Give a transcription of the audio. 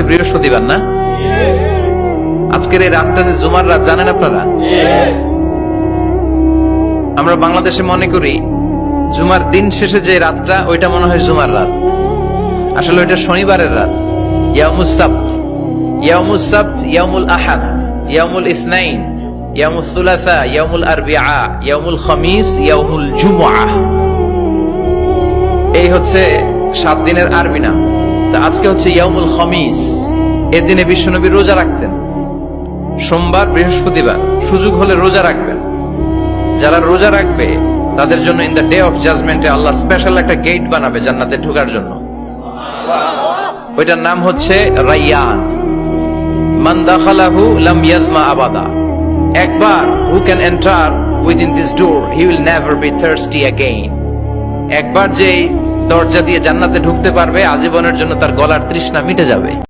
আজকে বৃহস্পতিবার না? আজকের এই রাতটা যে জুমার রাত জানেন আপনারা? আমরা বাংলাদেশে মনে করি জুমার দিন শেষে যে রাতটা ওইটা মনে হয় জুমার রাত, আসলে ওইটা শনিবারের রাত। ইয়াউমুস সাবত, ইয়াউমুস সাবত, ইয়াউমুল আহাদ, ইয়াউমুল ইসনাইন, ইয়াউমুল সুলাসা, ইয়াউমুল আরবিআ, ইয়াউমুল খামিস, ইয়াউমুল জুমআহ। এই হচ্ছে 7 দিনের আরবি নাম। তা আজকে হচ্ছে ইয়াউমুল খামিস। এর দিনে বিশ্বনবী রোজা রাখতেন। সোমবার, বৃহস্পতিবার সুযোগ হলে রোজা রাখবেন। যারা রোজা রাখবে তাদের জন্য ইন দ্য ডে অফ জাজমেন্টে আল্লাহ স্পেশাল একটা গেট বানাবে জান্নাতে ঢোকার জন্য। ওইটার নাম হচ্ছে রাইয়ান। মান দাখালাহু লাম ইয়াজমা আবাদা। একবার who can enter within this door he will never be thirsty again. একবার যে দরজা দিয়ে জান্নাতে ঢুকতে পারবে আজীবনের জন্য তার গলার তৃষ্ণা মিটে যাবে।